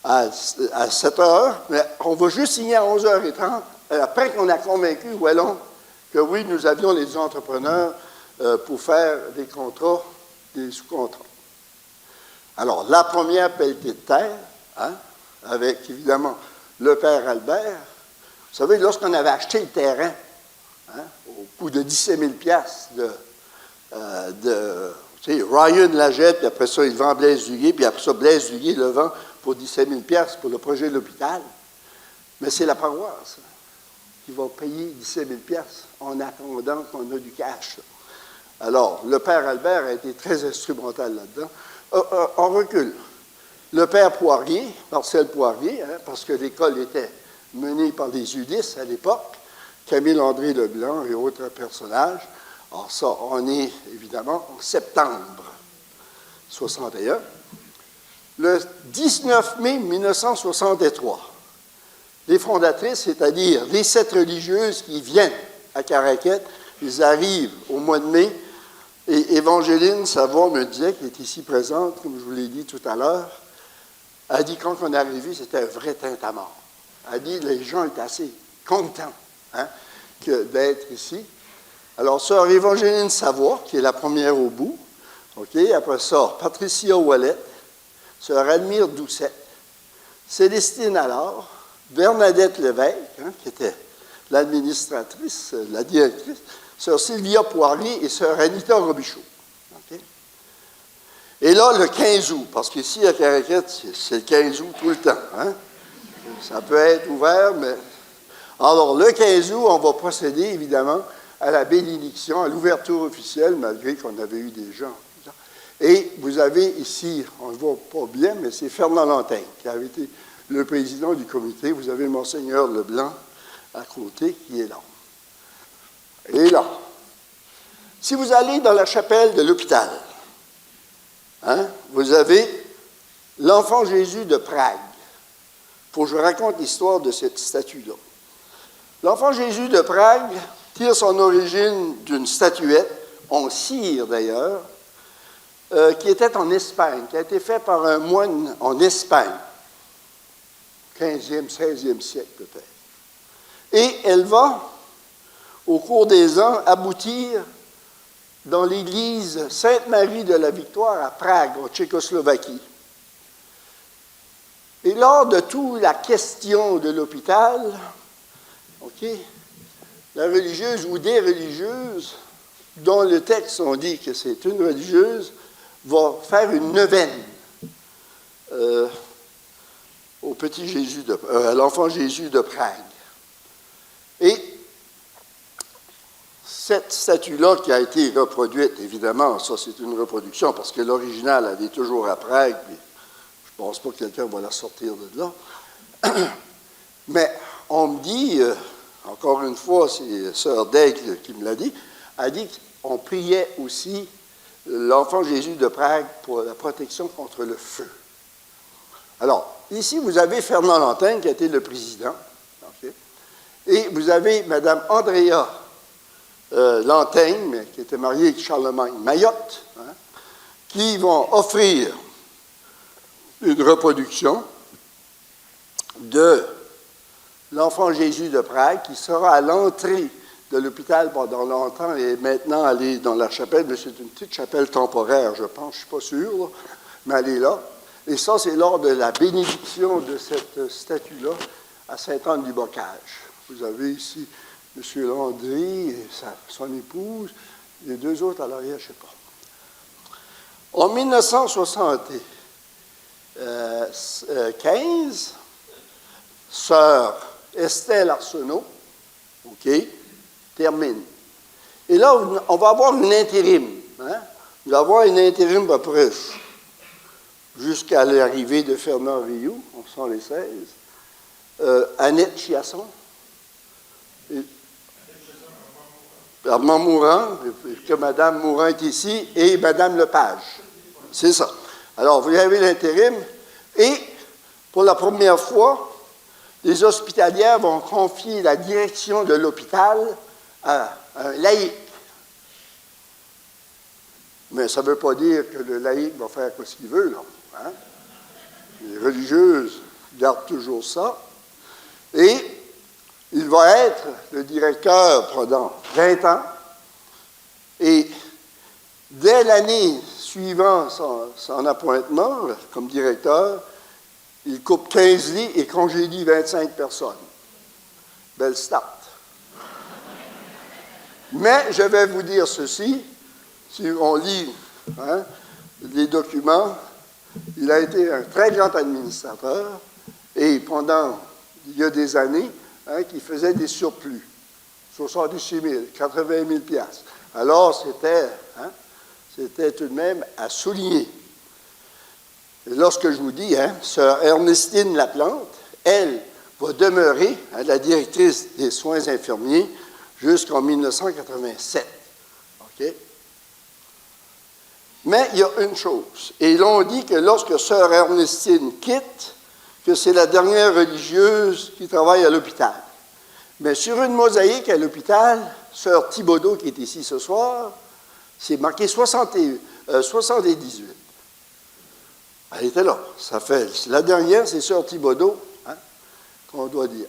à 7 heures, mais on va juste signer à 11h30, après qu'on a convaincu Wellon que oui, nous avions les entrepreneurs pour faire des contrats, des sous-contrats. Alors, la première pelletée de terre, hein, avec évidemment le père Albert. Vous savez, lorsqu'on avait acheté le terrain, hein, au coût de 17 000 $, Ryan l'achète, puis après ça, il vend Blaise Duguay, puis après ça, Blaise Duguay le vend pour 17 000 $ pour le projet de l'hôpital. Mais c'est la paroisse qui va payer 17 000 $ en attendant qu'on a du cash. Alors, le père Albert a été très instrumental là-dedans. On recule. Le père Poirier, Marcel Poirier, hein, parce que l'école était menée par les Udis à l'époque, Camille André Leblanc et autres personnages. Alors ça, on est évidemment en septembre 61. Le 19 mai 1963, les fondatrices, c'est-à-dire les 7 religieuses qui viennent à Caraquette, ils arrivent au mois de mai, et Évangéline Savoie me disait, qui est ici présente, comme je vous l'ai dit tout à l'heure, a dit quand on est arrivé, c'était un vrai tintamarre. Elle a dit les gens étaient assez contents, hein, d'être ici. Alors, sœur Évangéline Savoie, qui est la première au bout, okay, après ça, Patricia Ouellet, sœur Admire Doucet, Célestine Allard, Bernadette Lévesque, hein, qui était l'administratrice, la directrice, sœur Sylvia Poirier et sœur Anita Robichaud. Okay? Et là, le 15 août, parce qu'ici, à Caraquette, c'est le 15 août tout le temps. Hein? Ça peut être ouvert, mais... Alors, le 15 août, on va procéder, évidemment, à la bénédiction, à l'ouverture officielle, malgré qu'on avait eu des gens. Et vous avez ici, on ne le voit pas bien, mais c'est Fernand Lantaigne, qui avait été le président du comité. Vous avez Monseigneur Leblanc à côté, qui est là. Et là, si vous allez dans la chapelle de l'hôpital, hein, vous avez l'enfant Jésus de Prague. Faut que je raconte l'histoire de cette statue-là. L'enfant Jésus de Prague tire son origine d'une statuette, en cire d'ailleurs, qui était en Espagne, qui a été faite par un moine en Espagne, 15e, 16e siècle peut-être. Et elle va, au cours des ans, aboutir dans l'église Sainte-Marie de la Victoire à Prague, en Tchécoslovaquie. Et lors de toute la question de l'hôpital, okay, la religieuse ou des religieuses, dont le texte on dit que c'est une religieuse, va faire une neuvaine au petit Jésus à l'enfant Jésus de Prague. Et cette statue-là qui a été reproduite, évidemment, ça c'est une reproduction parce que l'original, elle est toujours à Prague, puis je ne pense pas que quelqu'un va la sortir de là. Mais on me dit, encore une fois, c'est sœur Daigle qui me l'a dit, a dit qu'on priait aussi l'enfant Jésus de Prague pour la protection contre le feu. Alors, ici, vous avez Fernand Lantaigne, qui a été le président, okay, et vous avez Mme Andrea Lantaigne, qui était mariée avec Charlemagne Mayotte, hein, qui vont offrir une reproduction de l'Enfant Jésus de Prague, qui sera à l'entrée de l'hôpital pendant longtemps et maintenant elle est dans la chapelle, mais c'est une petite chapelle temporaire, je pense, je ne suis pas sûr, là, mais elle est là. Et ça, c'est lors de la bénédiction de cette statue-là à Sainte-Anne-du-Bocage. Vous avez ici M. Landry et son épouse, les deux autres à l'arrière, je ne sais pas. En 1975, sœur Estelle Arsenault, OK, termine. Et là, on va avoir une intérim. Hein? On va avoir une intérim à peu près jusqu'à l'arrivée de Fernand Rioux, en 1916. Annette Chiasson. Armand Mourant, que Mme Mourant est ici, et Mme Lepage. C'est ça. Alors, vous avez l'intérim, et pour la première fois, les hospitalières vont confier la direction de l'hôpital à un laïc. Mais ça ne veut pas dire que le laïc va faire ce qu'il veut, là. Hein? Les religieuses gardent toujours ça. Et il va être le directeur pendant 20 ans. Et dès l'année suivant son appointement comme directeur, il coupe 15 lits et congédie 25 personnes. Belle start. Mais je vais vous dire ceci, si on lit les documents, il a été un très grand administrateur et pendant, il y a des années, qui faisait des surplus, 66 000, 80 000 piastres. Alors, c'était tout de même à souligner. Et lorsque je vous dis, sœur Ernestine Laplante, elle va demeurer la directrice des soins infirmiers jusqu'en 1987. OK? Mais il y a une chose, et l'on dit que lorsque sœur Ernestine quitte, que c'est la dernière religieuse qui travaille à l'hôpital. Mais sur une mosaïque à l'hôpital, sœur Thibodeau, qui est ici ce soir, c'est marqué 78. Elle était là. Ça fait, la dernière, c'est sœur Thibodeau, qu'on doit dire.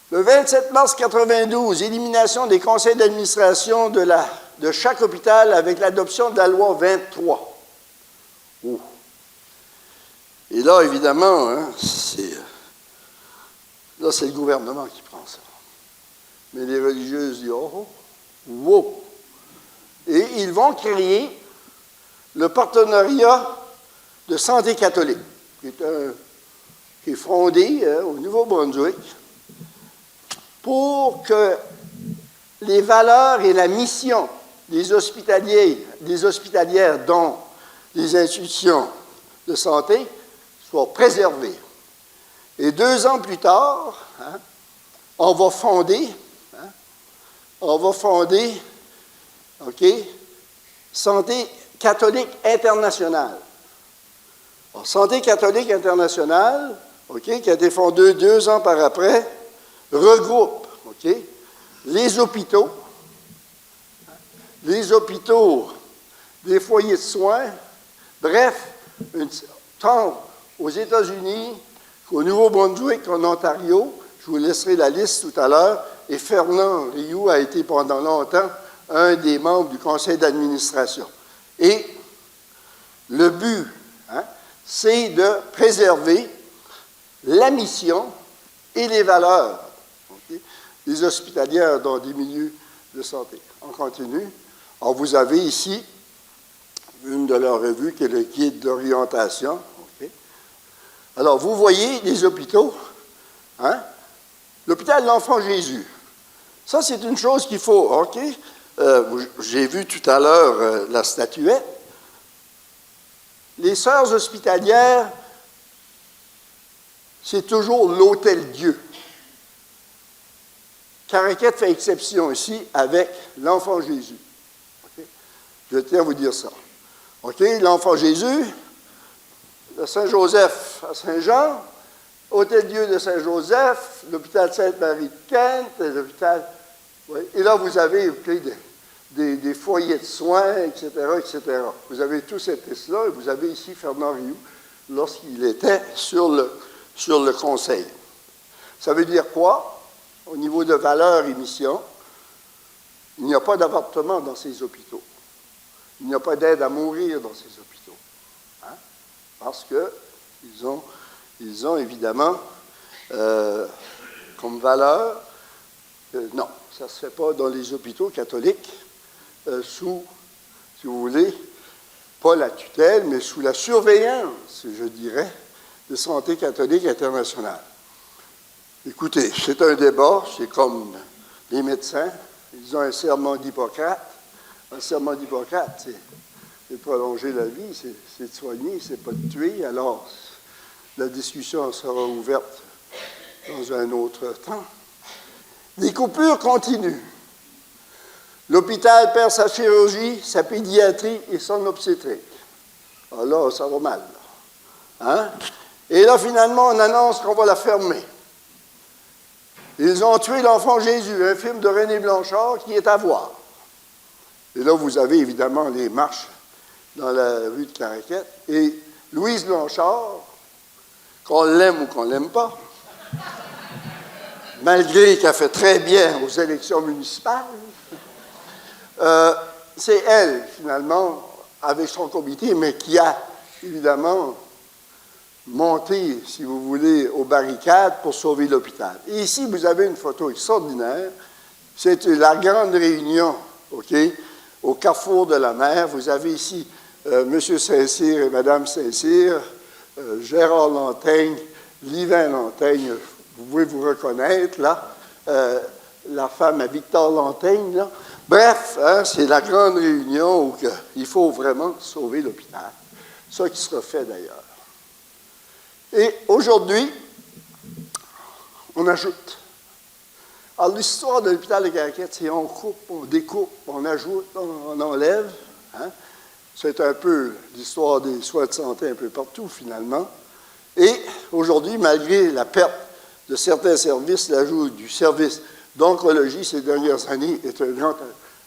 Le 27 mars 1992, élimination des conseils d'administration de chaque hôpital avec l'adoption de la loi 23. Oh. Et là, évidemment, c'est le gouvernement qui prend ça. Mais les religieuses disent, oh, wow. Et ils vont créer le partenariat de santé catholique, qui est fondé au Nouveau-Brunswick, pour que les valeurs et la mission des hospitalières dans les institutions de santé soient préservées. Et 2 ans plus tard, on va fonder, OK, Santé catholique internationale. Alors, Santé catholique internationale, OK, qui a été fondée 2 ans par après, regroupe, OK, les hôpitaux, des foyers de soins, bref, tant aux États-Unis qu'au Nouveau-Brunswick qu'en Ontario. Je vous laisserai la liste tout à l'heure. Et Fernand Rioux a été pendant longtemps un des membres du conseil d'administration. Et le but, c'est de préserver la mission et les valeurs des hospitalières dans des milieux de santé. On continue. Alors, vous avez ici une de leurs revues qui est le guide d'orientation. Okay. Alors, vous voyez les hôpitaux. L'hôpital de l'Enfant Jésus. Ça, c'est une chose qu'il faut. OK? J'ai vu tout à l'heure la statuette. Les sœurs hospitalières, c'est toujours l'Hôtel-Dieu. Caraquette fait exception ici avec l'Enfant Jésus. Okay? Je tiens à vous dire ça. OK? L'Enfant Jésus, de Saint-Joseph à Saint-Jean, Hôtel-Dieu de Saint-Joseph, l'hôpital Sainte-Marie de Kent, l'hôpital... Oui, et là, vous avez des foyers de soins, etc., etc. Vous avez toute cette liste-là, et vous avez ici Fernand Rioux, lorsqu'il était sur sur le conseil. Ça veut dire quoi? Au niveau de valeur et mission, il n'y a pas d'avortement dans ces hôpitaux. Il n'y a pas d'aide à mourir dans ces hôpitaux. Hein? Parce qu'ils ont évidemment comme valeur, non, ça ne se fait pas dans les hôpitaux catholiques sous, si vous voulez, pas la tutelle, mais sous la surveillance, je dirais, de Santé catholique internationale. Écoutez, c'est un débat, c'est comme les médecins, ils ont un serment d'Hippocrate. Un serment d'Hippocrate, c'est de prolonger la vie, c'est de soigner, c'est pas de tuer. Alors, la discussion sera ouverte dans un autre temps. Les coupures continuent. L'hôpital perd sa chirurgie, sa pédiatrie et son obstétrique. Alors là, ça va mal. Hein? Et là, finalement, on annonce qu'on va la fermer. Ils ont tué l'enfant Jésus, un film de René Blanchard qui est à voir. Et là, vous avez évidemment les marches dans la rue de Caraquette. Et Louise Blanchard, qu'on l'aime ou qu'on ne l'aime pas, malgré qu'elle fait très bien aux élections municipales, c'est elle, finalement, avec son comité, mais qui a, évidemment, monté, si vous voulez, aux barricades pour sauver l'hôpital. Et ici, vous avez une photo extraordinaire. C'est la grande réunion, OK, au carrefour de la mer. Vous avez ici M. Saint-Cyr et Mme Saint-Cyr, Gérard Lantaigne, Livin Lantaigne, vous pouvez vous reconnaître, là, la femme à Victor Lantaigne, là. Bref, hein, c'est la grande réunion où il faut vraiment sauver l'hôpital. Ça qui sera fait d'ailleurs. Et aujourd'hui, on ajoute. Alors, l'histoire de l'hôpital de Caraquette, c'est on coupe, on découpe, on ajoute, on enlève. Hein. C'est un peu l'histoire des soins de santé un peu partout, finalement. Et aujourd'hui, malgré la perte de certains services, l'ajout du service d'oncologie ces dernières années est un grand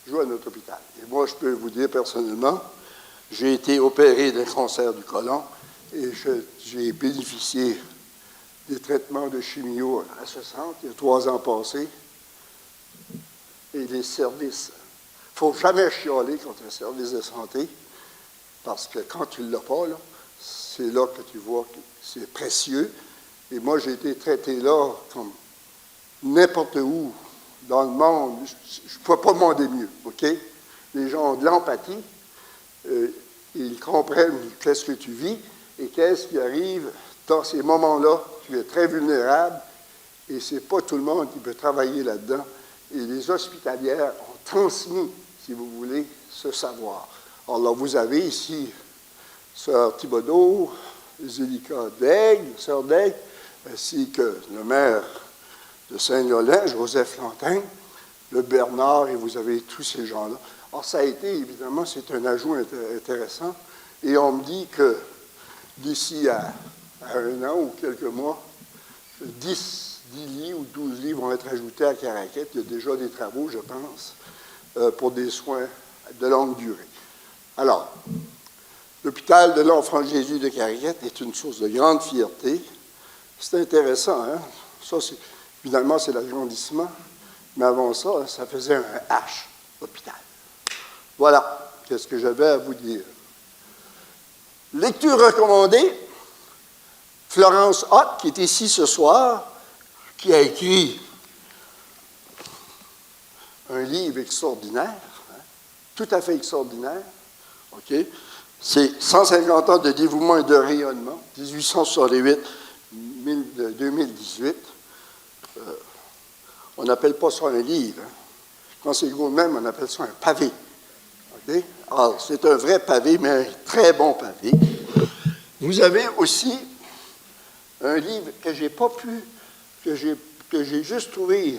ajout à notre hôpital. Et moi, je peux vous dire personnellement, j'ai été opéré d'un cancer du côlon et j'ai bénéficié des traitements de chimio à ce centre il y a 3 ans passés. Et les services, il ne faut jamais chialer contre un service de santé, parce que quand tu ne l'as pas, là, c'est là que tu vois que c'est précieux. Et moi, j'ai été traité là comme n'importe où dans le monde. Je ne peux pas demander mieux, OK? Les gens ont de l'empathie, ils comprennent qu'est-ce que tu vis et qu'est-ce qui arrive dans ces moments-là. Tu es très vulnérable et ce n'est pas tout le monde qui peut travailler là-dedans. Et les hospitalières ont transmis, si vous voulez, ce savoir. Alors là, vous avez ici Sœur Thibodeau, Zélika Daigle, Sœur Daigle, ainsi que le maire de Saint-Lolin, Joseph Lantaigne, le Bernard, et vous avez tous ces gens-là. Alors, ça a été, évidemment, c'est un ajout intéressant. Et on me dit que d'ici à 1 an ou quelques mois, 10 lits ou 12 lits vont être ajoutés à Caraquette. Il y a déjà des travaux, je pense, pour des soins de longue durée. Alors, l'hôpital de l'Enfant Jésus de Caraquette est une source de grande fierté. C'est intéressant, hein? Ça, évidemment, c'est l'agrandissement. Mais avant ça, ça faisait un H, hôpital. Voilà, qu'est-ce que j'avais à vous dire. Lecture recommandée. Florence Hott, qui est ici ce soir, qui a écrit un livre extraordinaire, hein, tout à fait extraordinaire. OK? C'est 150 ans de dévouement et de rayonnement, 1868-2018. On n'appelle pas ça un livre. Hein. Quand c'est gros de même, on appelle ça un pavé. OK? Alors, c'est un vrai pavé, mais un très bon pavé. Vous avez aussi un livre que j'ai pas pu, que j'ai juste trouvé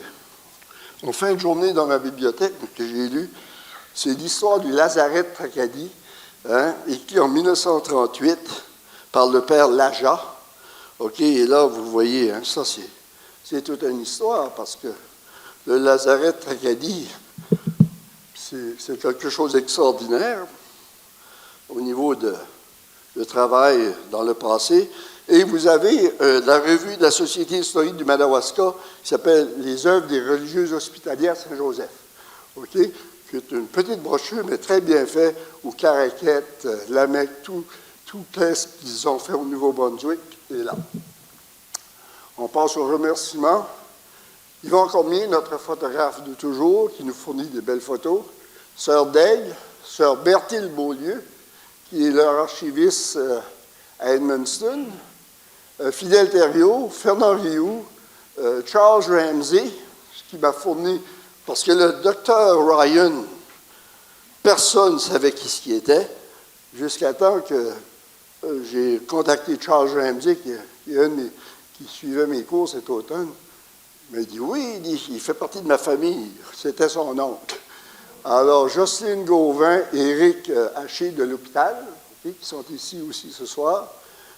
en fin de journée dans ma bibliothèque, que j'ai lu. C'est l'histoire du Lazaret de Tracadie, hein, écrit en 1938 par le père Laja. OK, et là, vous voyez, hein, ça, c'est toute une histoire, parce que le Lazaret de Tracadie, c'est quelque chose d'extraordinaire au niveau de travail dans le passé. Et vous avez la revue de la Société historique du Madawaska qui s'appelle « Les œuvres des religieuses hospitalières Saint-Joseph ». OK? Qui est une petite brochure, mais très bien faite, où Caraquette, Lamec, tout ce qu'ils ont fait au Nouveau-Brunswick est là. On passe aux remerciements. Yvon Cormier, notre photographe de toujours, qui nous fournit des belles photos. Sœur Daigle, Sœur Berthilde Beaulieu, qui est leur archiviste à Edmundston. Fidèle Thériault, Fernand Rioux, Charles Ramsey, qui m'a fourni, parce que le docteur Ryan, personne ne savait qui ce qui était, jusqu'à temps que j'ai contacté Charles Ramsey, qui suivait mes cours cet automne. Il m'a dit, oui, il fait partie de ma famille. C'était son oncle. Alors, Jocelyne Gauvin et Éric Haché de l'hôpital, qui sont ici aussi ce soir.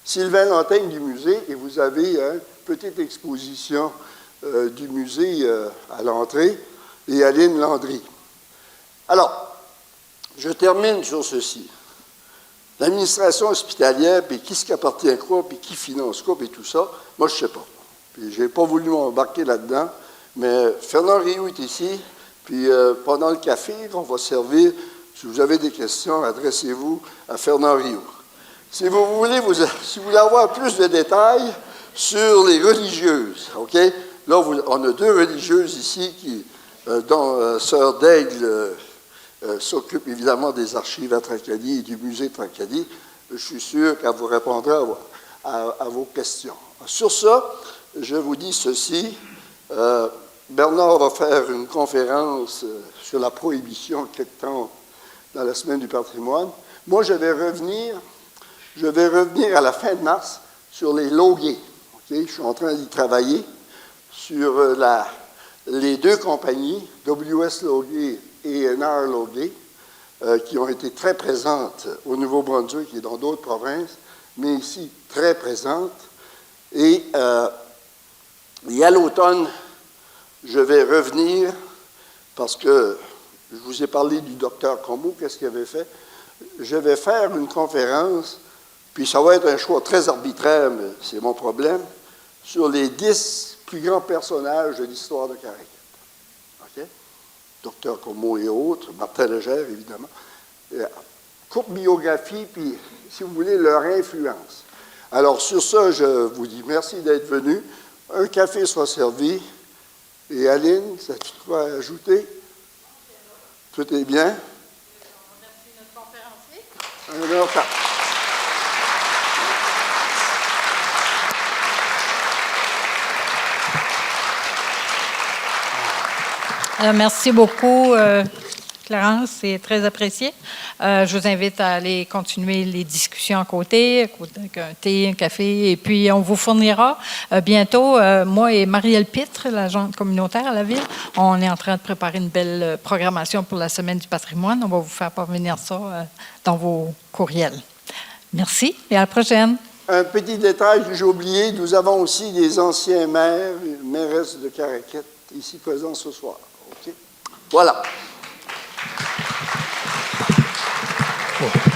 Sylvain Lantaigne du musée, et vous avez une petite exposition du musée à l'entrée, et Aline Landry. Alors, je termine sur ceci. L'administration hospitalière, puis qui appartient à quoi, puis qui finance quoi, puis tout ça, moi, je ne sais pas. Puis, je n'ai pas voulu m'embarquer là-dedans, mais Fernand Rioux est ici, puis pendant le café qu'on va servir, si vous avez des questions, adressez-vous à Fernand Rioux. Si vous voulez avoir plus de détails sur les religieuses, OK? Là, on a deux religieuses ici dont Sœur Daigle s'occupe évidemment des archives à Tracadie et du musée de Tracadie. Je suis sûr qu'elle vous répondra à vos questions. Sur ça, je vous dis ceci. Bernard va faire une conférence sur la prohibition quelque temps dans la semaine du patrimoine. Moi, je vais revenir à la fin de mars sur les loguets. Okay? Je suis en train d'y travailler sur les deux compagnies, W.S. Loguet et N.R. Loguet, qui ont été très présentes au Nouveau-Brunswick et dans d'autres provinces, mais ici très présentes. Et à l'automne, je vais revenir, parce que je vous ai parlé du docteur Comeau, qu'est-ce qu'il avait fait. Je vais faire une conférence, puis ça va être un choix très arbitraire, mais c'est mon problème, sur les 10 plus grands personnages de l'histoire de Caraquette. OK? Docteur Comeau et autres, Martin Légère, évidemment. Courte biographie, puis, si vous voulez, leur influence. Alors, sur ça, je vous dis merci d'être venus. Un café sera servi. Et Aline, ça tu quoi à ajouter? Tout est bien? On remercie notre conférencier. Un heure temps. Merci beaucoup, Clarence, c'est très apprécié. Je vous invite à aller continuer les discussions à côté avec un thé, un café, et puis on vous fournira bientôt, moi et Marielle Pitre, l'agente communautaire à la ville, on est en train de préparer une belle programmation pour la Semaine du patrimoine. On va vous faire parvenir ça dans vos courriels. Merci et à la prochaine. Un petit détail que j'ai oublié, nous avons aussi des anciens maires et mairesses de Caraquette ici présents ce soir. Okay? Voilà. Bon.